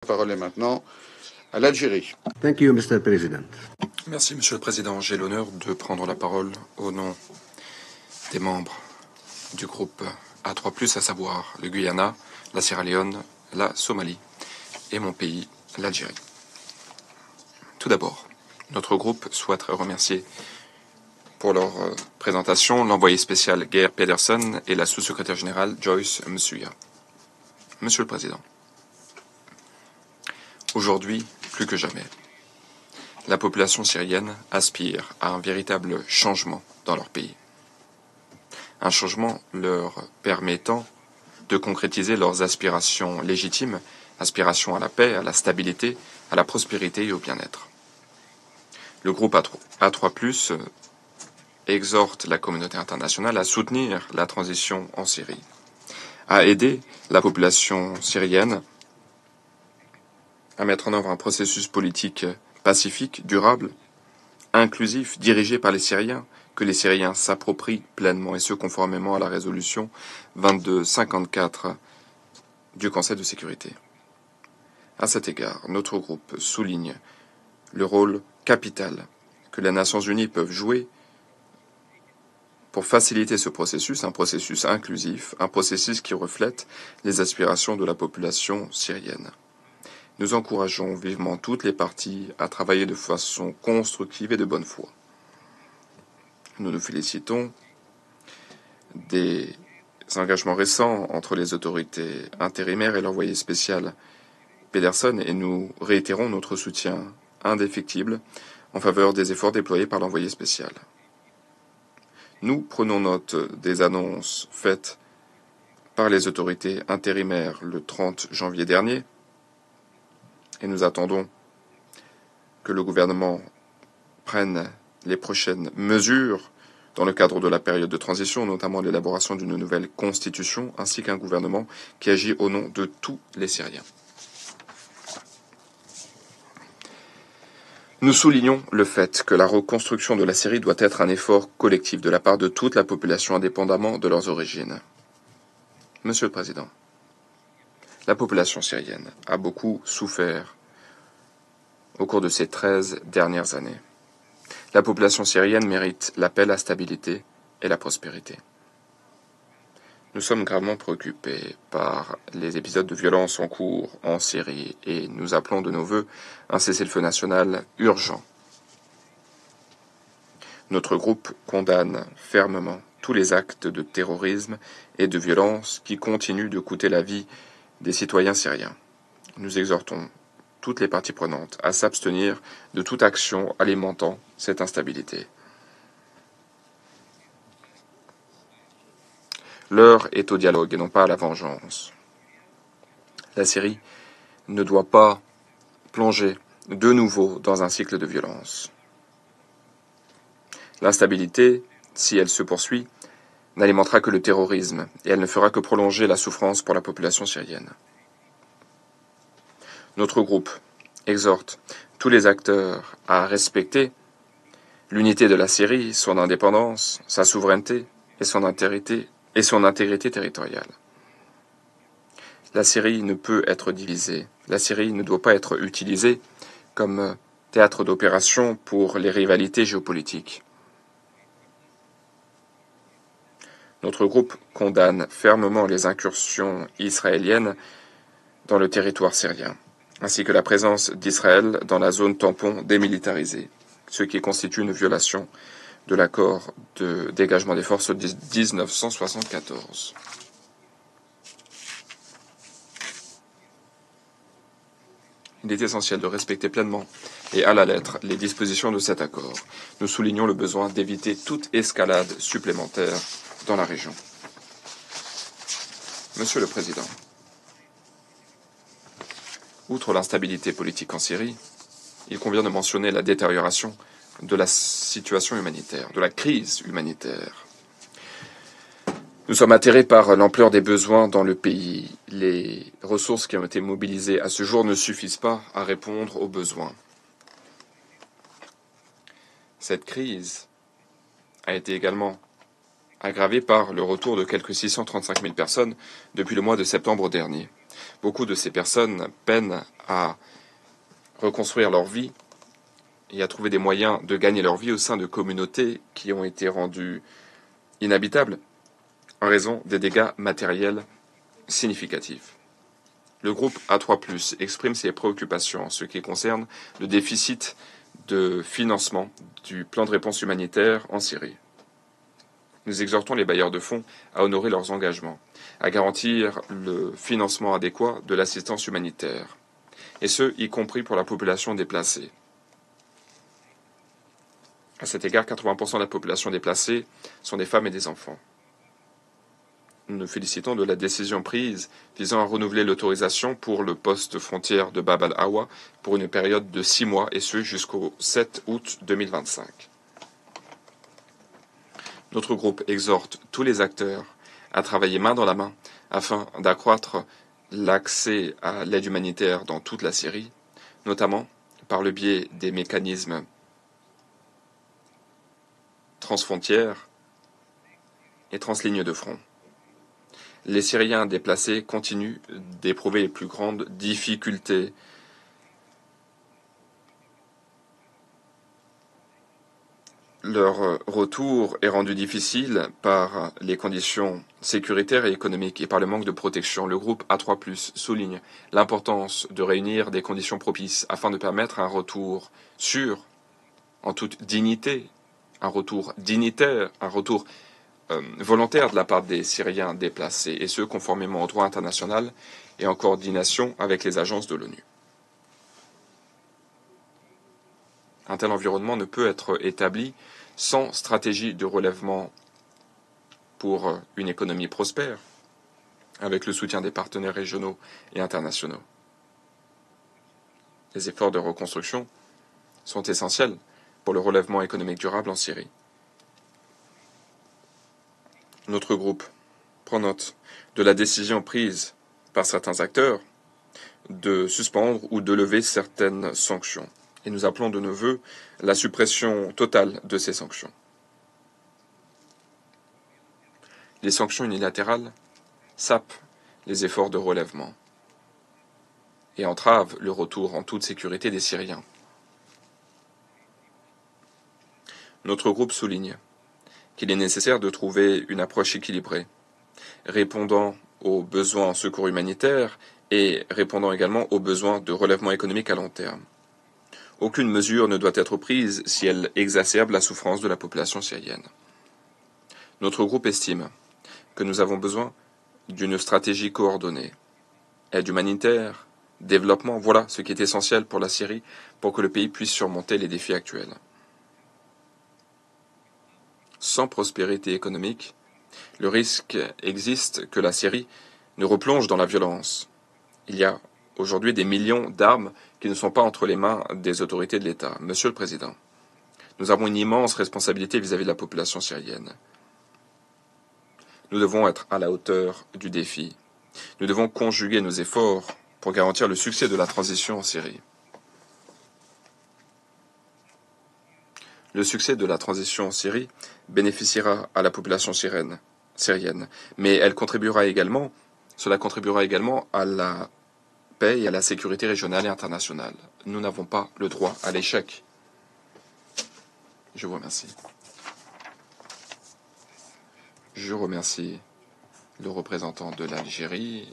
La parole est maintenant à l'Algérie. Thank you, Mr. President. Merci, Monsieur le Président. J'ai l'honneur de prendre la parole au nom des membres du groupe A3+, à savoir le Guyana, la Sierra Leone, la Somalie et mon pays, l'Algérie. Tout d'abord, notre groupe souhaite remercier pour leur présentation l'envoyé spécial Geir Pedersen et la sous-secrétaire générale Joyce Msuya. Monsieur le Président, aujourd'hui, plus que jamais, la population syrienne aspire à un véritable changement dans leur pays. Un changement leur permettant de concrétiser leurs aspirations légitimes, aspirations à la paix, à la stabilité, à la prospérité et au bien-être. Le groupe A3+, exhorte la communauté internationale à soutenir la transition en Syrie, à aider la population syrienne à mettre en œuvre un processus politique pacifique, durable, inclusif, dirigé par les Syriens, que les Syriens s'approprient pleinement, et ce conformément à la résolution 2254 du Conseil de sécurité. À cet égard, notre groupe souligne le rôle capital que les Nations unies peuvent jouer pour faciliter ce processus, un processus inclusif, un processus qui reflète les aspirations de la population syrienne. Nous encourageons vivement toutes les parties à travailler de façon constructive et de bonne foi. Nous nous félicitons des engagements récents entre les autorités intérimaires et l'envoyé spécial Pedersen, et nous réitérons notre soutien indéfectible en faveur des efforts déployés par l'envoyé spécial. Nous prenons note des annonces faites par les autorités intérimaires le 30 janvier dernier, et nous attendons que le gouvernement prenne les prochaines mesures dans le cadre de la période de transition, notamment l'élaboration d'une nouvelle constitution, ainsi qu'un gouvernement qui agit au nom de tous les Syriens. Nous soulignons le fait que la reconstruction de la Syrie doit être un effort collectif de la part de toute la population, indépendamment de leurs origines. Monsieur le Président, la population syrienne a beaucoup souffert au cours de ces 13 dernières années. La population syrienne mérite la paix, la stabilité et la prospérité. Nous sommes gravement préoccupés par les épisodes de violence en cours en Syrie et nous appelons de nos vœux un cessez-le-feu national urgent. Notre groupe condamne fermement tous les actes de terrorisme et de violence qui continuent de coûter la vie des citoyens syriens. Nous exhortons toutes les parties prenantes à s'abstenir de toute action alimentant cette instabilité. L'heure est au dialogue et non pas à la vengeance. La Syrie ne doit pas plonger de nouveau dans un cycle de violence. L'instabilité, si elle se poursuit, n'alimentera que le terrorisme et elle ne fera que prolonger la souffrance pour la population syrienne. Notre groupe exhorte tous les acteurs à respecter l'unité de la Syrie, son indépendance, sa souveraineté et son intégrité territoriale. La Syrie ne peut être divisée. La Syrie ne doit pas être utilisée comme théâtre d'opération pour les rivalités géopolitiques. Notre groupe condamne fermement les incursions israéliennes dans le territoire syrien, ainsi que la présence d'Israël dans la zone tampon démilitarisée, ce qui constitue une violation de l'accord de dégagement des forces de 1974. Il est essentiel de respecter pleinement et à la lettre les dispositions de cet accord. Nous soulignons le besoin d'éviter toute escalade supplémentaire dans la région. Monsieur le Président, outre l'instabilité politique en Syrie, il convient de mentionner la détérioration de la situation humanitaire, de la crise humanitaire. Nous sommes atterrés par l'ampleur des besoins dans le pays. Les ressources qui ont été mobilisées à ce jour ne suffisent pas à répondre aux besoins. Cette crise a été également aggravée par le retour de quelques 635 000 personnes depuis le mois de septembre dernier. Beaucoup de ces personnes peinent à reconstruire leur vie et à trouver des moyens de gagner leur vie au sein de communautés qui ont été rendues inhabitables en raison des dégâts matériels significatifs. Le groupe A3+, exprime ses préoccupations en ce qui concerne le déficit de financement du plan de réponse humanitaire en Syrie. Nous exhortons les bailleurs de fonds à honorer leurs engagements, à garantir le financement adéquat de l'assistance humanitaire, et ce, y compris pour la population déplacée. À cet égard, 80% de la population déplacée sont des femmes et des enfants. Nous nous félicitons de la décision prise visant à renouveler l'autorisation pour le poste frontière de Bab al-Awa pour une période de 6 mois, et ce jusqu'au 7 août 2025. Notre groupe exhorte tous les acteurs à travailler main dans la main afin d'accroître l'accès à l'aide humanitaire dans toute la Syrie, notamment par le biais des mécanismes transfrontières et translignes de front. Les Syriens déplacés continuent d'éprouver les plus grandes difficultés. Leur retour est rendu difficile par les conditions sécuritaires et économiques et par le manque de protection. Le groupe A3+, souligne l'importance de réunir des conditions propices afin de permettre un retour sûr, en toute dignité, un retour dignitaire, un retour volontaire de la part des Syriens déplacés, et ce, conformément au droit international et en coordination avec les agences de l'ONU. Un tel environnement ne peut être établi sans stratégie de relèvement pour une économie prospère, avec le soutien des partenaires régionaux et internationaux. Les efforts de reconstruction sont essentiels pour le relèvement économique durable en Syrie. Notre groupe prend note de la décision prise par certains acteurs de suspendre ou de lever certaines sanctions. Et nous appelons de nos vœux la suppression totale de ces sanctions. Les sanctions unilatérales sapent les efforts de relèvement et entravent le retour en toute sécurité des Syriens. Notre groupe souligne qu'il est nécessaire de trouver une approche équilibrée, répondant aux besoins en secours humanitaire et répondant également aux besoins de relèvement économique à long terme. Aucune mesure ne doit être prise si elle exacerbe la souffrance de la population syrienne. Notre groupe estime que nous avons besoin d'une stratégie coordonnée. Aide humanitaire, développement, voilà ce qui est essentiel pour la Syrie pour que le pays puisse surmonter les défis actuels. Sans prospérité économique, le risque existe que la Syrie ne replonge dans la violence. Il y a aujourd'hui des millions d'armes qui ne sont pas entre les mains des autorités de l'État. Monsieur le Président, nous avons une immense responsabilité vis-à-vis de la population syrienne. Nous devons être à la hauteur du défi. Nous devons conjuguer nos efforts pour garantir le succès de la transition en Syrie. Le succès de la transition en Syrie bénéficiera à la population syrienne, mais cela contribuera également à la paix et à la sécurité régionale et internationale. Nous n'avons pas le droit à l'échec. Je vous remercie. Je remercie le représentant de l'Algérie.